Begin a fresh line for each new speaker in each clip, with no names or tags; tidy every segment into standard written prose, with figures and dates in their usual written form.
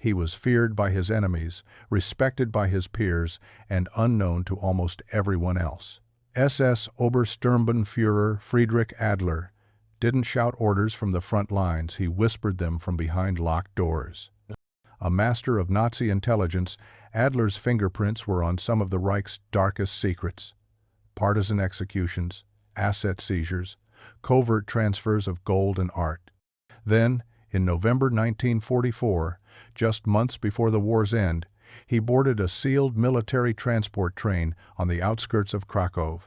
He was feared by his enemies, respected by his peers, and unknown to almost everyone else. SS Obersturmbannführer Friedrich Adler didn't shout orders from the front lines, he whispered them from behind locked doors. A master of Nazi intelligence, Adler's fingerprints were on some of the Reich's darkest secrets: partisan executions, asset seizures, covert transfers of gold and art. Then, in November 1944, just months before the war's end, he boarded a sealed military transport train on the outskirts of Krakow.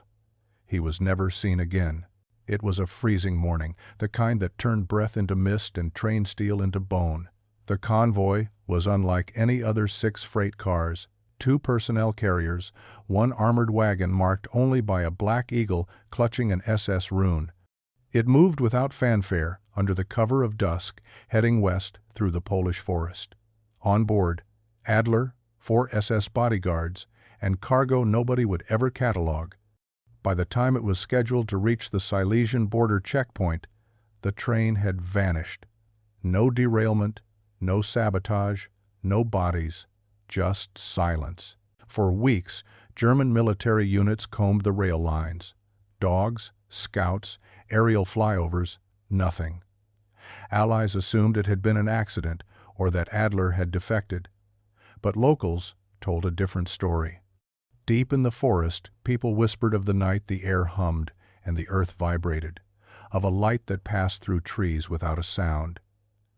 He was never seen again. It was a freezing morning, the kind that turned breath into mist and train steel into bone. The convoy was unlike any other 6 freight cars, 2 personnel carriers, 1 armored wagon marked only by a black eagle clutching an SS rune. It moved without fanfare, under the cover of dusk, heading west through the Polish forest. On board, Adler, 4 SS bodyguards, and cargo nobody would ever catalog. By the time it was scheduled to reach the Silesian border checkpoint, the train had vanished. No derailment, no sabotage, no bodies, just silence. For weeks, German military units combed the rail lines. Dogs, scouts, aerial flyovers, nothing. Allies assumed it had been an accident or that Adler had defected. But locals told a different story. Deep in the forest, people whispered of the night the air hummed and the earth vibrated, of a light that passed through trees without a sound,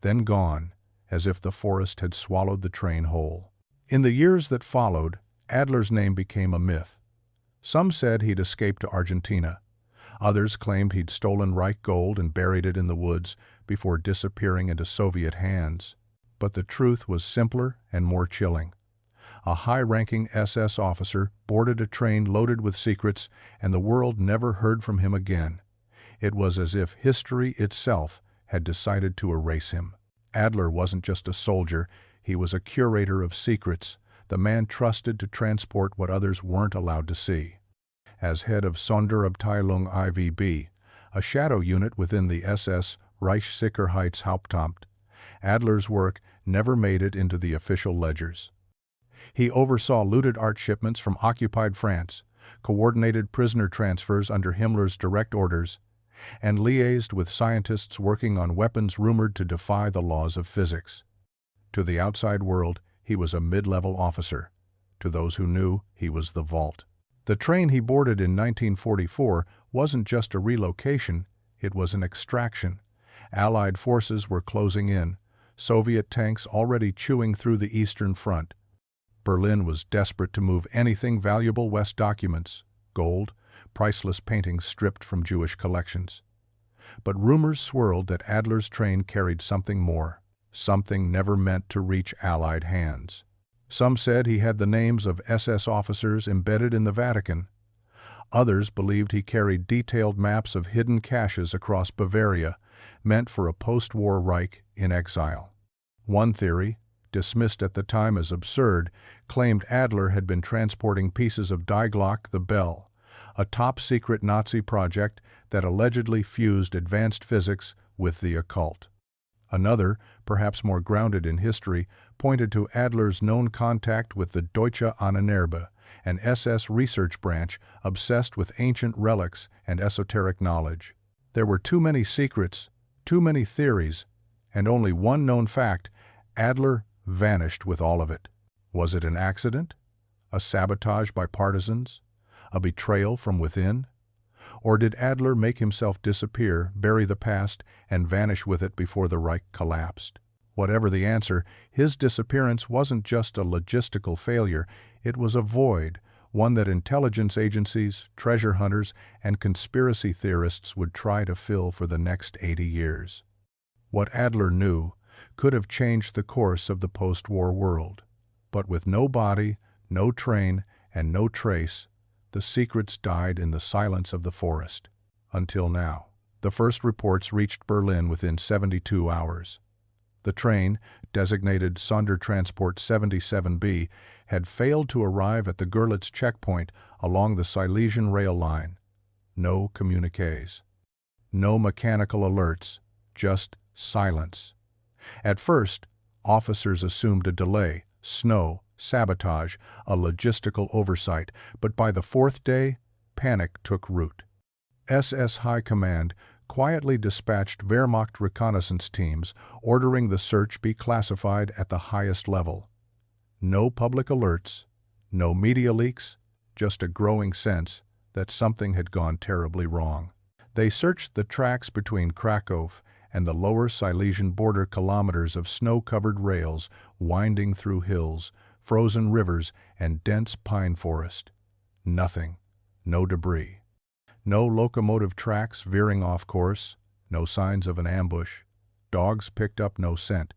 then gone, as if the forest had swallowed the train whole. In the years that followed, Adler's name became a myth. Some said he'd escaped to Argentina. Others claimed he'd stolen Reich gold and buried it in the woods before disappearing into Soviet hands. But the truth was simpler and more chilling. A high-ranking SS officer boarded a train loaded with secrets, and the world never heard from him again. It was as if history itself had decided to erase him. Adler wasn't just a soldier, he was a curator of secrets, the man trusted to transport what others weren't allowed to see. As head of Sonderabteilung IVB, a shadow unit within the SS Reichssicherheitshauptamt, Adler's work never made it into the official ledgers. He oversaw looted art shipments from occupied France, coordinated prisoner transfers under Himmler's direct orders, and liaised with scientists working on weapons rumored to defy the laws of physics. To the outside world, he was a mid-level officer. To those who knew, he was the vault. The train he boarded in 1944 wasn't just a relocation, it was an extraction. Allied forces were closing in, Soviet tanks already chewing through the Eastern Front. Berlin was desperate to move anything valuable west: documents, gold, priceless paintings stripped from Jewish collections. But rumors swirled that Adler's train carried something more, something never meant to reach Allied hands. Some said he had the names of SS officers embedded in the Vatican. Others believed he carried detailed maps of hidden caches across Bavaria, meant for a post-war Reich in exile. One theory, dismissed at the time as absurd, claimed Adler had been transporting pieces of Die Glocke, the bell, a top-secret Nazi project that allegedly fused advanced physics with the occult. Another, perhaps more grounded in history, pointed to Adler's known contact with the Deutsche Ahnenerbe, an SS research branch obsessed with ancient relics and esoteric knowledge. There were too many secrets, too many theories, and only one known fact: Adler vanished with all of it. Was it an accident? A sabotage by partisans? A betrayal from within? Or did Adler make himself disappear, bury the past, and vanish with it before the Reich collapsed? Whatever the answer, his disappearance wasn't just a logistical failure, it was a void, one that intelligence agencies, treasure hunters, and conspiracy theorists would try to fill for the next 80 years. What Adler knew could have changed the course of the post-war world. But with no body, no train, and no trace, the secrets died in the silence of the forest. Until now. The first reports reached Berlin within 72 hours. The train, designated Sondertransport 77B, had failed to arrive at the Görlitz checkpoint along the Silesian rail line. No communiques. No mechanical alerts, just silence. At first, Officers assumed a delay, snow, sabotage, a logistical oversight, but by the fourth day, panic took root. SS High Command quietly dispatched Wehrmacht reconnaissance teams, ordering the search be classified at the highest level. No public alerts, no media leaks, just a growing sense that something had gone terribly wrong. They searched the tracks between Krakow and the lower Silesian border, kilometers of snow-covered rails winding through hills, frozen rivers, and dense pine forest. Nothing. No debris. No locomotive tracks veering off course, no signs of an ambush. Dogs picked up no scent.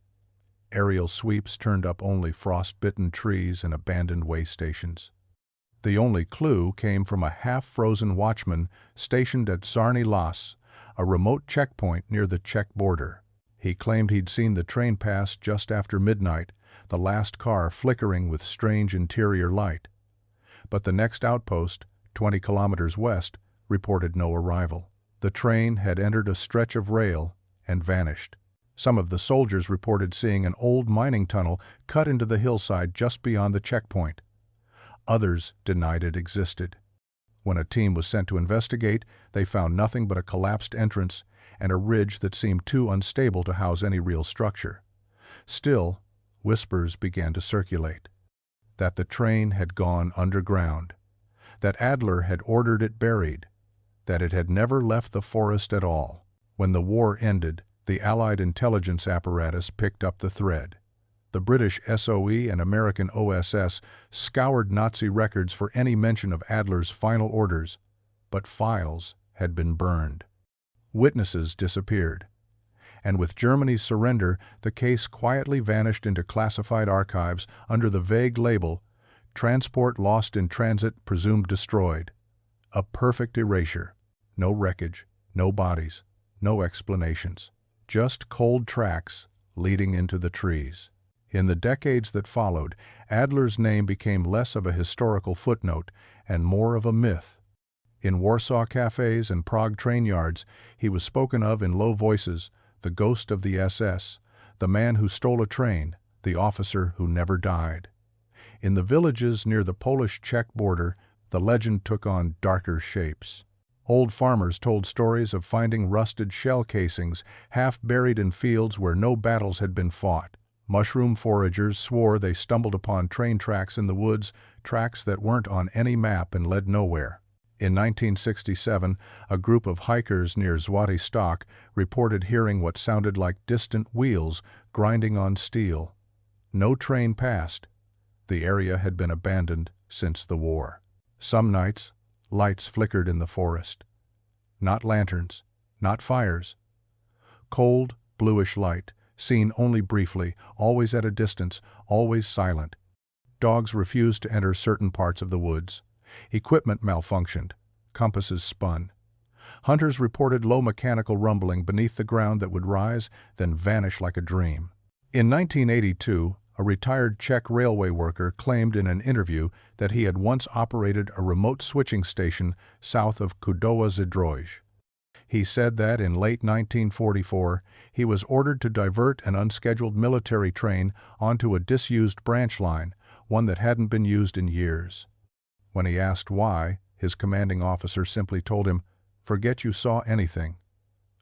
Aerial sweeps turned up only frost-bitten trees and abandoned way stations. The only clue came from a half-frozen watchman stationed at Czarny Las, a remote checkpoint near the Czech border. He claimed he'd seen the train pass just after midnight, the last car flickering with strange interior light. But the next outpost, 20 kilometers west, reported no arrival. The train had entered a stretch of rail and vanished. Some of the soldiers reported seeing an old mining tunnel cut into the hillside just beyond the checkpoint. Others denied it existed. When a team was sent to investigate, they found nothing but a collapsed entrance and a ridge that seemed too unstable to house any real structure. Still, whispers began to circulate. That the train had gone underground. That Adler had ordered it buried. That it had never left the forest at all. When the war ended, the Allied intelligence apparatus picked up the thread. The British SOE and American OSS scoured Nazi records for any mention of Adler's final orders, but files had been burned. Witnesses disappeared. And with Germany's surrender, the case quietly vanished into classified archives under the vague label, "Transport lost in transit, presumed destroyed." A perfect erasure. No wreckage, no bodies, no explanations. Just cold tracks leading into the trees. In the decades that followed, Adler's name became less of a historical footnote and more of a myth. In Warsaw cafes and Prague train yards, he was spoken of in low voices, the ghost of the SS, the man who stole a train, the officer who never died. In the villages near the Polish-Czech border, the legend took on darker shapes. Old farmers told stories of finding rusted shell casings half buried in fields where no battles had been fought. Mushroom foragers swore they stumbled upon train tracks in the woods, tracks that weren't on any map and led nowhere. In 1967, a group of hikers near Złoty Stok reported hearing what sounded like distant wheels grinding on steel. No train passed. The area had been abandoned since the war. Some nights, lights flickered in the forest. Not lanterns, not fires. Cold, bluish light, seen only briefly, always at a distance, always silent. Dogs refused to enter certain parts of the woods. Equipment malfunctioned. Compasses spun. Hunters reported low mechanical rumbling beneath the ground that would rise, then vanish like a dream. In 1982, a retired Czech railway worker claimed in an interview that he had once operated a remote switching station south of Kudowa-Zdrój. He said that in late 1944, he was ordered to divert an unscheduled military train onto a disused branch line, one that hadn't been used in years. When he asked why, his commanding officer simply told him, "Forget you saw anything."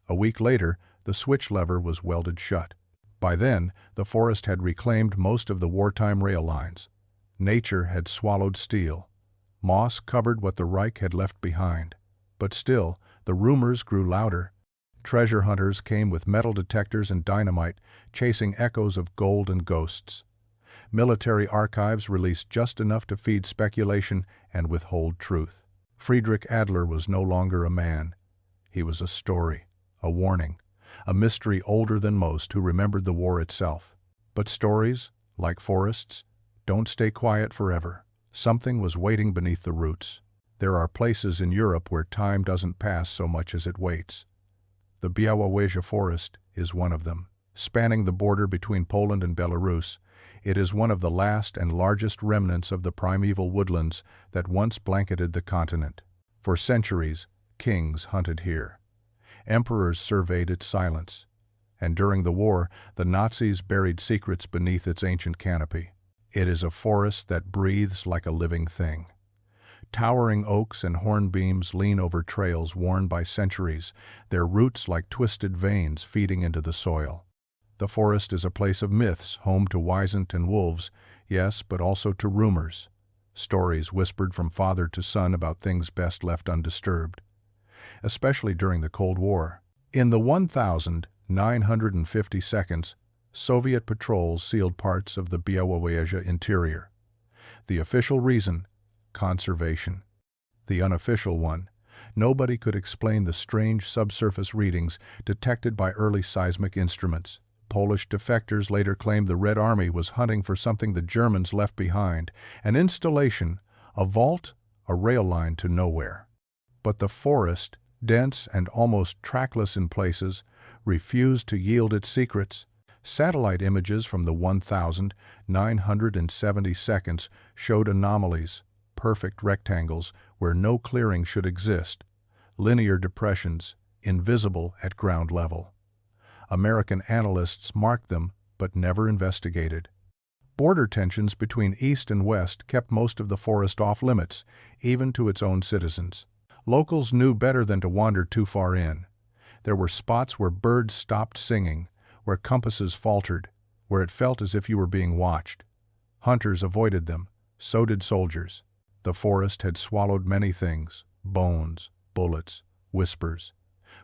A week later, the switch lever was welded shut. By then, the forest had reclaimed most of the wartime rail lines. Nature had swallowed steel. Moss covered what the Reich had left behind. But still, the rumors grew louder. Treasure hunters came with metal detectors and dynamite, chasing echoes of gold and ghosts. Military archives released just enough to feed speculation and withhold truth. Friedrich Adler was no longer a man. He was a story, a warning, a mystery older than most who remembered the war itself. But stories, like forests, don't stay quiet forever. Something was waiting beneath the roots. There are places in Europe where time doesn't pass so much as it waits. The Białowieża forest is one of them. Spanning the border between Poland and Belarus, it is one of the last and largest remnants of the primeval woodlands that once blanketed the continent. For centuries, kings hunted here. Emperors surveyed its silence. and during the war, the Nazis buried secrets beneath its ancient canopy. It is a forest that breathes like a living thing. Towering oaks and hornbeams lean over trails worn by centuries, their roots like twisted veins feeding into the soil. The forest is a place of myths, home to Wyzant and wolves, yes, but also to rumors. Stories whispered from father to son about things best left undisturbed, especially during the Cold War. In the 1,950 seconds, Soviet patrols sealed parts of the Białowieża interior. The official reason: conservation. The unofficial one: nobody could explain the strange subsurface readings detected by early seismic instruments. Polish defectors later claimed the Red Army was hunting for something the Germans left behind: an installation, a vault, a rail line to nowhere. But the forest, dense and almost trackless in places, refused to yield its secrets. Satellite images from the 1,970 seconds showed anomalies, perfect rectangles where no clearing should exist, linear depressions, invisible at ground level. American analysts marked them, but never investigated. Border tensions between East and West kept most of the forest off limits, even to its own citizens. Locals knew better than to wander too far in. There were spots where birds stopped singing, where compasses faltered, where it felt as if you were being watched. Hunters avoided them, so did soldiers. The forest had swallowed many things: bones, bullets, whispers.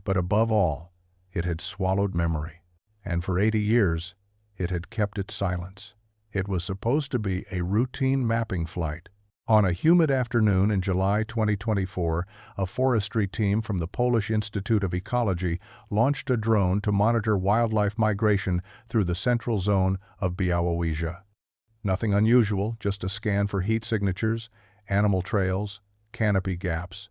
But above all, it had swallowed memory. And for 80 years, it had kept its silence. It was supposed to be a routine mapping flight. On a humid afternoon in July 2024, a forestry team from the Polish Institute of Ecology launched a drone to monitor wildlife migration through the central zone of Białowieża. Nothing unusual, just a scan for heat signatures, animal trails, canopy gaps.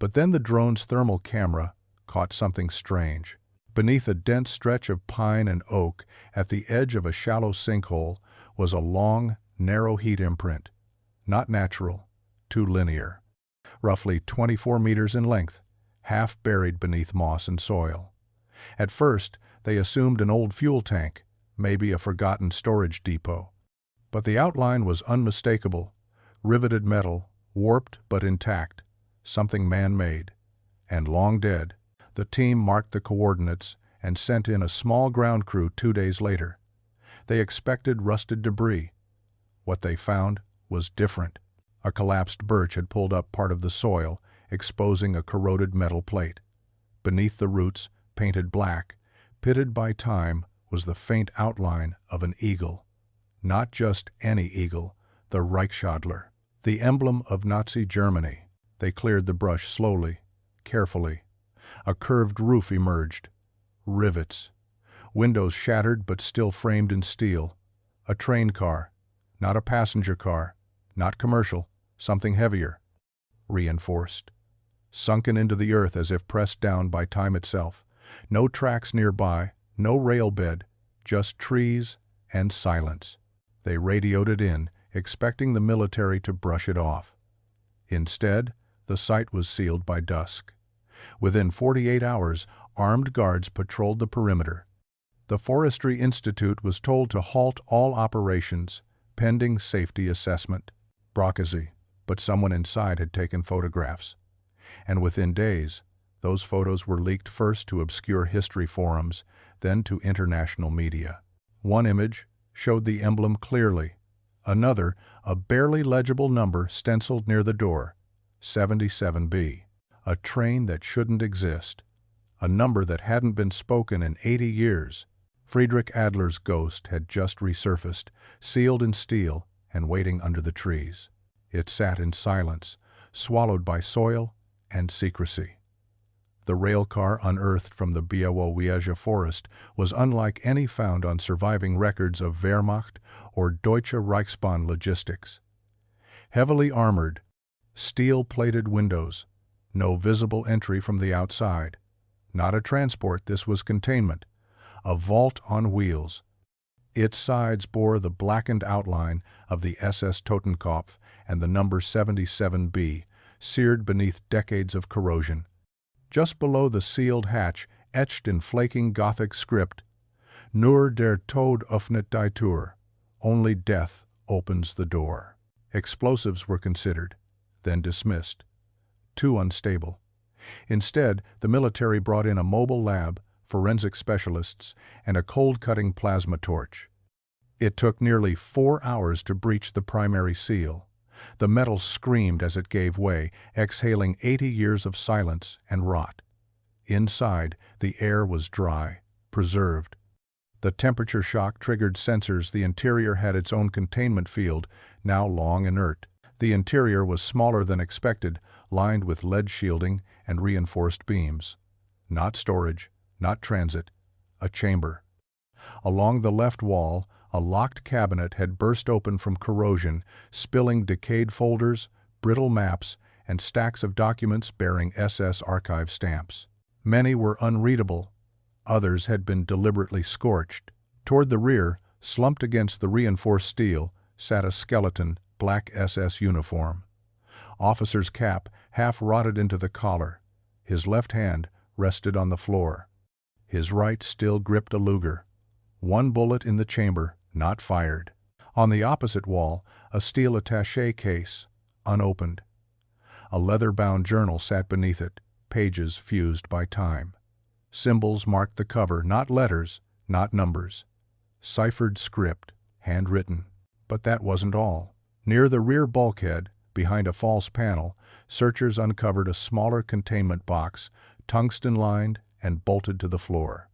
But then the drone's thermal camera caught something strange. Beneath a dense stretch of pine and oak, at the edge of a shallow sinkhole, was a long, narrow heat imprint. Not natural, too linear. Roughly 24 meters in length, half buried beneath moss and soil. At first, they assumed an old fuel tank, maybe a forgotten storage depot. But the outline was unmistakable: riveted metal, warped but intact, something man-made, and long dead. The team marked the coordinates and sent in a small ground crew 2 days later. They expected rusted debris. What they found was different. A collapsed birch had pulled up part of the soil, exposing a corroded metal plate. Beneath the roots, painted black, pitted by time, was the faint outline of an eagle. Not just any eagle, the Reichsadler, the emblem of Nazi Germany. They cleared the brush slowly, carefully. A curved roof emerged. Rivets. Windows shattered but still framed in steel. A train car. Not a passenger car. Not commercial. Something heavier. Reinforced. Sunken into the earth as if pressed down by time itself. No tracks nearby. No rail bed. Just trees and silence. They radioed it in, expecting the military to brush it off. Instead, the site was sealed by dusk. Within 48 hours, armed guards patrolled the perimeter. The Forestry Institute was told to halt all operations, pending safety assessment. Broccasy, but someone inside had taken photographs. And within days, those photos were leaked first to obscure history forums, then to international media. One image showed the emblem clearly. Another, a barely legible number stenciled near the door: 77B. A train that shouldn't exist. A number that hadn't been spoken in 80 years. Friedrich Adler's ghost had just resurfaced, sealed in steel and waiting under the trees. It sat in silence, swallowed by soil and secrecy. The rail car unearthed from the Białowieża forest was unlike any found on surviving records of Wehrmacht or Deutsche Reichsbahn logistics. Heavily armored, steel-plated windows, no visible entry from the outside. Not a transport, this was containment. A vault on wheels. Its sides bore the blackened outline of the SS Totenkopf and the number 77B, seared beneath decades of corrosion. Just below the sealed hatch, etched in flaking Gothic script, Nur der Tod öffnet die Tür, only death opens the door. Explosives were considered, then dismissed. Too unstable. Instead, the military brought in a mobile lab, forensic specialists, and a cold-cutting plasma torch. It took nearly 4 hours to breach the primary seal. The metal screamed as it gave way, exhaling 80 years of silence and rot. Inside, the air was dry, preserved. The temperature shock triggered sensors. The interior had its own containment field, now long inert. The interior was smaller than expected, lined with lead shielding and reinforced beams. Not storage, not transit, a chamber. Along the left wall, a locked cabinet had burst open from corrosion, spilling decayed folders, brittle maps, and stacks of documents bearing SS archive stamps. Many were unreadable. Others had been deliberately scorched. Toward the rear, slumped against the reinforced steel, sat a skeleton, black SS uniform. Officer's cap half rotted into the collar. His left hand rested on the floor. His right still gripped a Luger. One bullet in the chamber, not fired. On the opposite wall, a steel attaché case, unopened. A leather-bound journal sat beneath it, pages fused by time. Symbols marked the cover, not letters, not numbers. Ciphered script, handwritten. But that wasn't all. Near the rear bulkhead, behind a false panel, searchers uncovered a smaller containment box, tungsten-lined and bolted to the floor.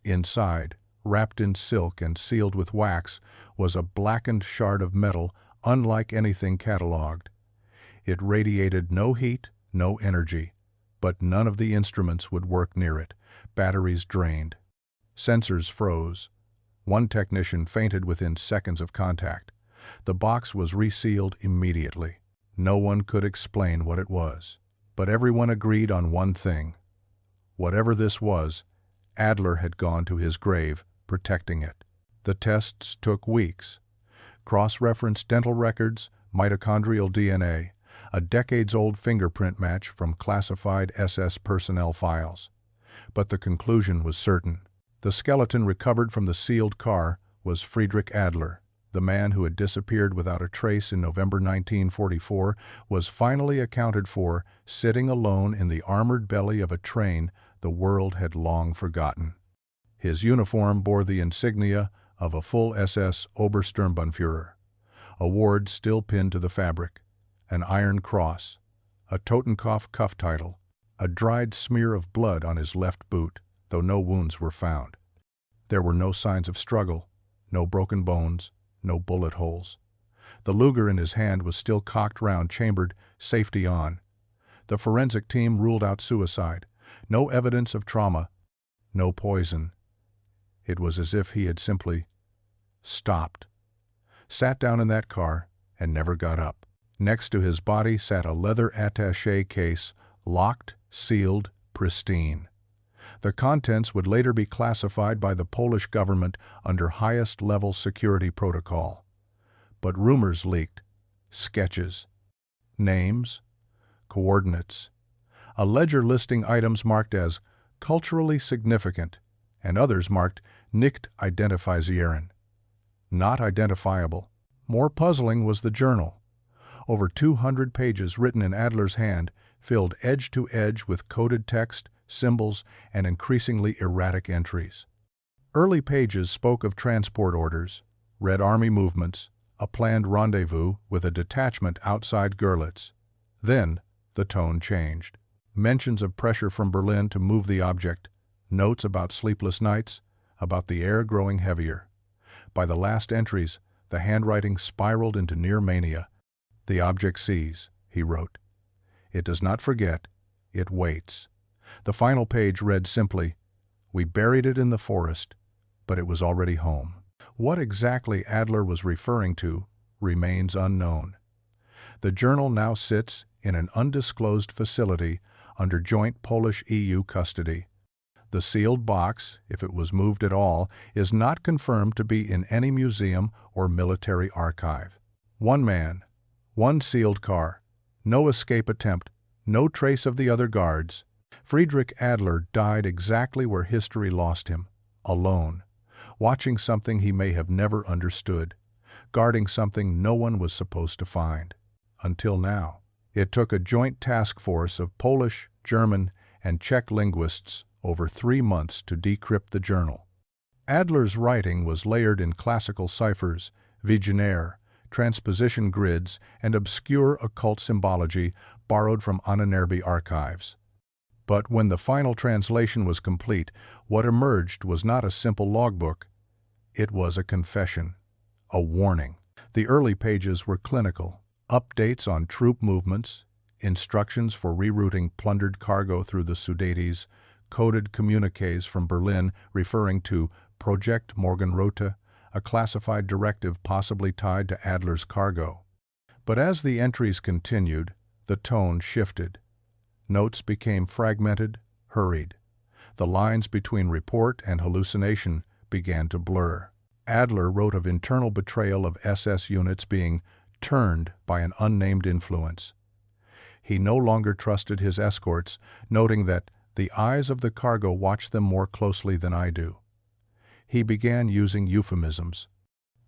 Inside, wrapped in silk and sealed with wax, was a blackened shard of metal unlike anything catalogued. It radiated no heat, no energy, but none of the instruments would work near it. Batteries drained. Sensors froze. One technician fainted within seconds of contact. The box was resealed immediately. No one could explain what it was. But everyone agreed on one thing. Whatever this was, Adler had gone to his grave, protecting it. The tests took weeks. Cross-referenced dental records, mitochondrial DNA, a decades-old fingerprint match from classified SS personnel files. But the conclusion was certain. The skeleton recovered from the sealed car was Friedrich Adler. The man who had disappeared without a trace in November 1944 was finally accounted for, sitting alone in the armored belly of a train the world had long forgotten. His uniform bore the insignia of a full SS Obersturmbannführer, a ward still pinned to the fabric, an iron cross, a Totenkopf cuff title, a dried smear of blood on his left boot, though no wounds were found. There were no signs of struggle, no broken bones, no bullet holes. The Luger in his hand was still cocked round, chambered, safety on. The forensic team ruled out suicide. No evidence of trauma, no poison. It was as if he had simply stopped, sat down in that car, and never got up. Next to his body sat a leather attaché case, locked, sealed, pristine. The contents would later be classified by the Polish government under highest-level security protocol. But rumors leaked. Sketches. Names. Coordinates. A ledger listing items marked as culturally significant and others marked nicht identifizieren. Not identifiable. More puzzling was the journal. Over 200 pages written in Adler's hand, filled edge to edge with coded text, symbols, and increasingly erratic entries. Early pages spoke of transport orders, Red Army movements, a planned rendezvous with a detachment outside Görlitz. Then, the tone changed. Mentions of pressure from Berlin to move the object, notes about sleepless nights, about the air growing heavier. By the last entries, the handwriting spiraled into near mania. The object sees, he wrote. It does not forget, it waits. The final page read simply, "We buried it in the forest, but it was already home." What exactly Adler was referring to remains unknown. The journal now sits in an undisclosed facility under joint Polish-EU custody. The sealed box, if it was moved at all, is not confirmed to be in any museum or military archive. One man, one sealed car, no escape attempt, no trace of the other guards, Friedrich Adler died exactly where history lost him, alone, watching something he may have never understood, guarding something no one was supposed to find. Until now. It took a joint task force of Polish, German, and Czech linguists over 3 months to decrypt the journal. Adler's writing was layered in classical ciphers, vigenère, transposition grids, and obscure occult symbology borrowed from Ahnenerbe archives. But when the final translation was complete, what emerged was not a simple logbook. It was a confession, a warning. The early pages were clinical. Updates on troop movements, instructions for rerouting plundered cargo through the Sudetes, coded communiques from Berlin referring to Project Morgenröte, a classified directive possibly tied to Adler's cargo. But as the entries continued, the tone shifted. Notes became fragmented, hurried. The lines between report and hallucination began to blur. Adler wrote of internal betrayal of SS units being turned by an unnamed influence. He no longer trusted his escorts, noting that the eyes of the cargo watch them more closely than I do. He began using euphemisms.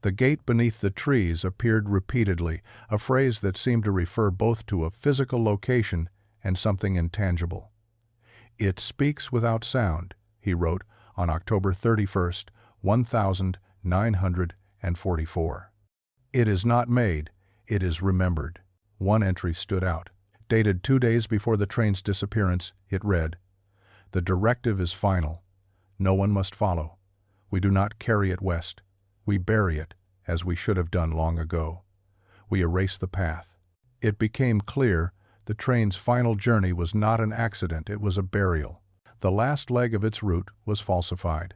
The gate beneath the trees appeared repeatedly, a phrase that seemed to refer both to a physical location and something intangible. It speaks without sound, he wrote on October 31st, 1944. It is not made. It is remembered. One entry stood out. Dated 2 days before the train's disappearance, it read, "The directive is final. No one must follow. We do not carry it west. We bury it, as we should have done long ago. We erase the path." It became clear the train's final journey was not an accident, it was a burial. The last leg of its route was falsified.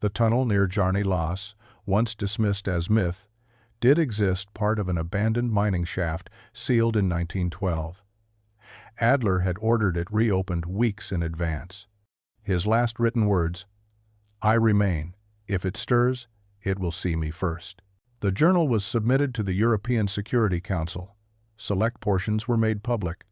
The tunnel near Jarny Las, once dismissed as myth, did exist, part of an abandoned mining shaft sealed in 1912. Adler had ordered it reopened weeks in advance. His last written words, "I remain. If it stirs, it will see me first." The journal was submitted to the European Security Council. Select portions were made public.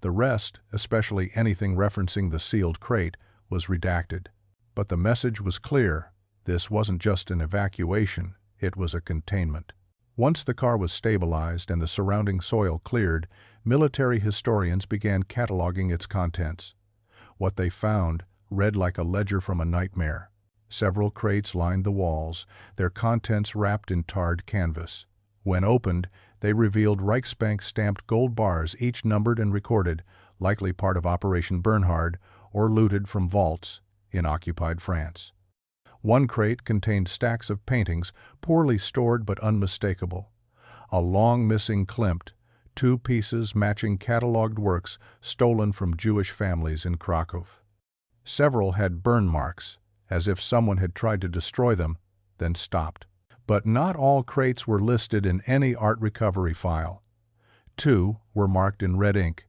The rest, especially anything referencing the sealed crate, was redacted. But the message was clear. This wasn't just an evacuation, it was a containment. Once the car was stabilized and the surrounding soil cleared, military historians began cataloging its contents. What they found read like a ledger from a nightmare. Several crates lined the walls, their contents wrapped in tarred canvas. When opened, they revealed Reichsbank-stamped gold bars, each numbered and recorded, likely part of Operation Bernhard or looted from vaults in occupied France. One crate contained stacks of paintings, poorly stored but unmistakable. A long missing Klimt, 2 pieces matching catalogued works stolen from Jewish families in Krakow. Several had burn marks, as if someone had tried to destroy them, then stopped. But not all crates were listed in any art recovery file. 2 were marked in red ink.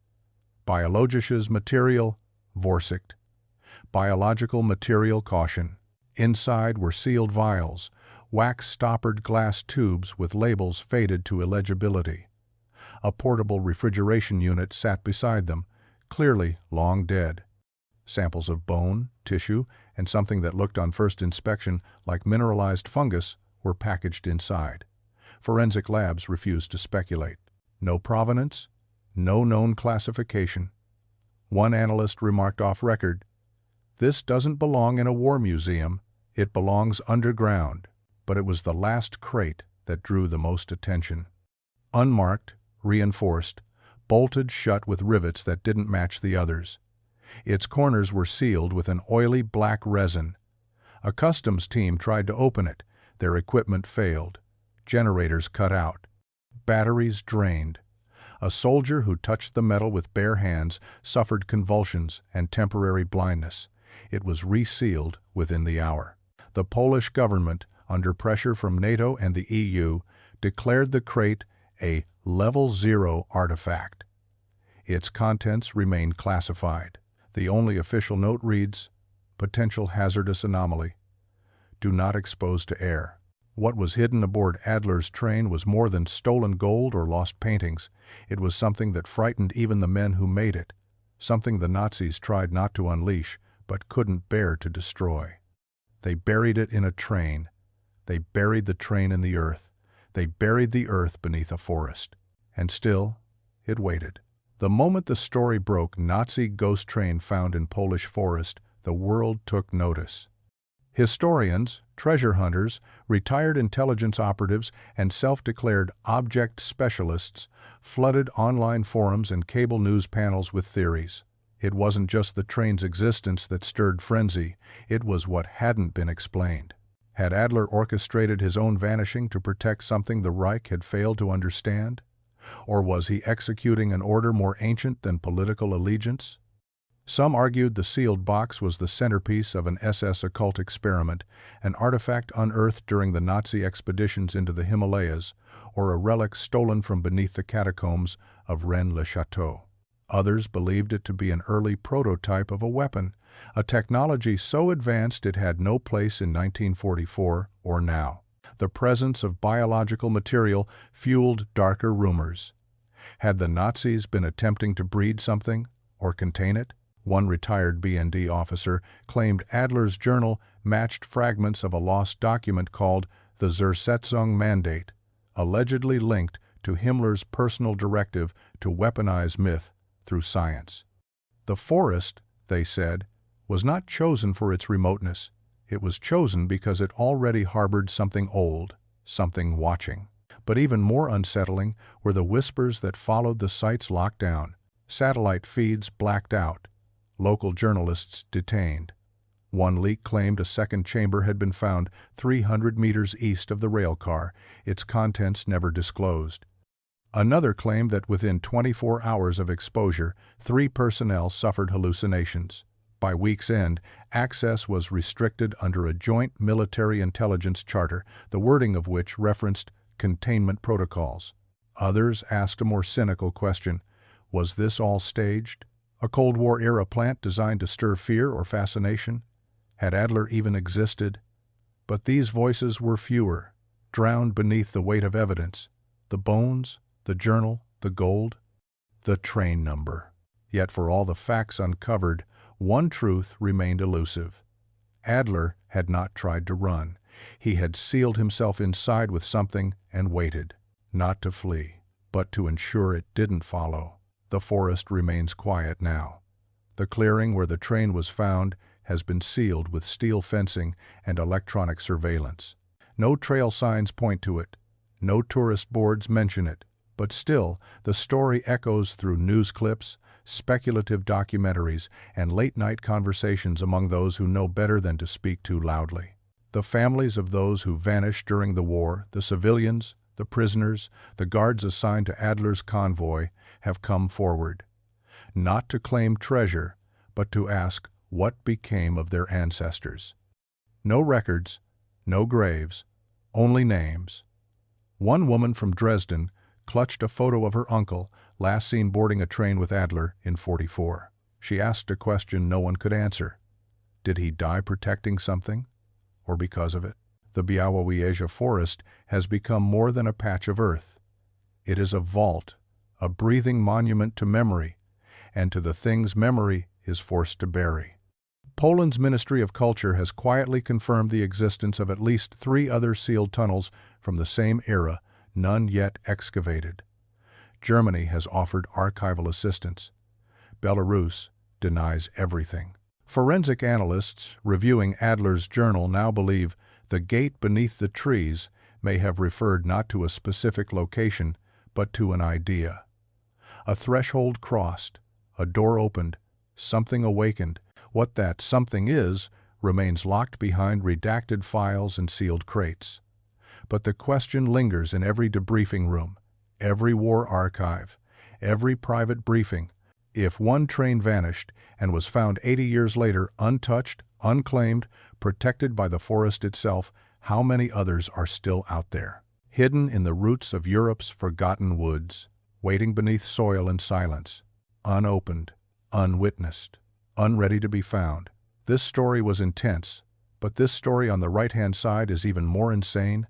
Biologisches Material, Vorsicht. Biological Material, Caution. Inside were sealed vials, wax-stoppered glass tubes with labels faded to illegibility. A portable refrigeration unit sat beside them, clearly long dead. Samples of bone, tissue, and something that looked on first inspection like mineralized fungus were packaged inside. Forensic labs refused to speculate. No provenance, no known classification. One analyst remarked off record, "This doesn't belong in a war museum, it belongs underground." But it was the last crate that drew the most attention. Unmarked, reinforced, bolted shut with rivets that didn't match the others. Its corners were sealed with an oily black resin. A customs team tried to open it. Their equipment failed. Generators cut out. Batteries drained. A soldier who touched the metal with bare hands suffered convulsions and temporary blindness. It was resealed within the hour. The Polish government, under pressure from NATO and the EU, declared the crate a Level 0 artifact. Its contents remained classified. The only official note reads, "Potential hazardous anomaly. Do not expose to air." What was hidden aboard Adler's train was more than stolen gold or lost paintings. It was something that frightened even the men who made it. something the Nazis tried not to unleash but couldn't bear to destroy. They buried it in a train. They buried the train in the earth. They buried the earth beneath a forest. And still, it waited. The moment the story broke, Nazi ghost train found in Polish forest, the world took notice. Historians, treasure hunters, retired intelligence operatives, and self-declared object specialists flooded online forums and cable news panels with theories. It wasn't just the train's existence that stirred frenzy, it was what hadn't been explained. Had Adler orchestrated his own vanishing to protect something the Reich had failed to understand? Or was he executing an order more ancient than political allegiance? Some argued the sealed box was the centerpiece of an SS occult experiment, an artifact unearthed during the Nazi expeditions into the Himalayas, or a relic stolen from beneath the catacombs of Rennes-le-Château. Others believed it to be an early prototype of a weapon, a technology so advanced it had no place in 1944 or now. The presence of biological material fueled darker rumors. Had the Nazis been attempting to breed something or contain it? One retired BND officer claimed Adler's journal matched fragments of a lost document called the Zersetzung Mandate, allegedly linked to Himmler's personal directive to weaponize myth through science. The forest, they said, was not chosen for its remoteness. It was chosen because it already harbored something old, something watching. But even more unsettling were the whispers that followed the site's lockdown. Satellite feeds blacked out. Local journalists detained. One leak claimed a second chamber had been found 300 meters east of the rail car, its contents never disclosed. Another claimed that within 24 hours of exposure, 3 personnel suffered hallucinations. By week's end, access was restricted under a joint military intelligence charter, the wording of which referenced containment protocols. Others asked a more cynical question: was this all staged? A Cold War-era plant designed to stir fear or fascination? Had Adler even existed? But these voices were fewer, drowned beneath the weight of evidence. The bones, the journal, the gold, the train number. Yet for all the facts uncovered, one truth remained elusive. Adler had not tried to run. He had sealed himself inside with something and waited, not to flee, but to ensure it didn't follow. The forest remains quiet now. The clearing where the train was found has been sealed with steel fencing and electronic surveillance. No trail signs point to it. No tourist boards mention it. But still, the story echoes through news clips, speculative documentaries, and late-night conversations among those who know better than to speak too loudly. The families of those who vanished during the war, the civilians, the prisoners, the guards assigned to Adler's convoy, have come forward, not to claim treasure, but to ask what became of their ancestors. No records, no graves, only names. One woman from Dresden clutched a photo of her uncle, last seen boarding a train with Adler in '44. She asked a question no one could answer. Did he die protecting something, or because of it? The Białowieża forest has become more than a patch of earth. It is a vault, a breathing monument to memory, and to the things memory is forced to bury. Poland's Ministry of Culture has quietly confirmed the existence of at least 3 other sealed tunnels from the same era, none yet excavated. Germany has offered archival assistance. Belarus denies everything. Forensic analysts reviewing Adler's journal now believe the gate beneath the trees may have referred not to a specific location, but to an idea. A threshold crossed, a door opened, something awakened. What that something is remains locked behind redacted files and sealed crates. But the question lingers in every debriefing room, every war archive, every private briefing. If one train vanished and was found 80 years later untouched, unclaimed, protected by the forest itself, how many others are still out there, hidden in the roots of Europe's forgotten woods, waiting beneath soil and silence, unopened, unwitnessed, unready to be found? This story was intense, but this story on the right-hand side is even more insane.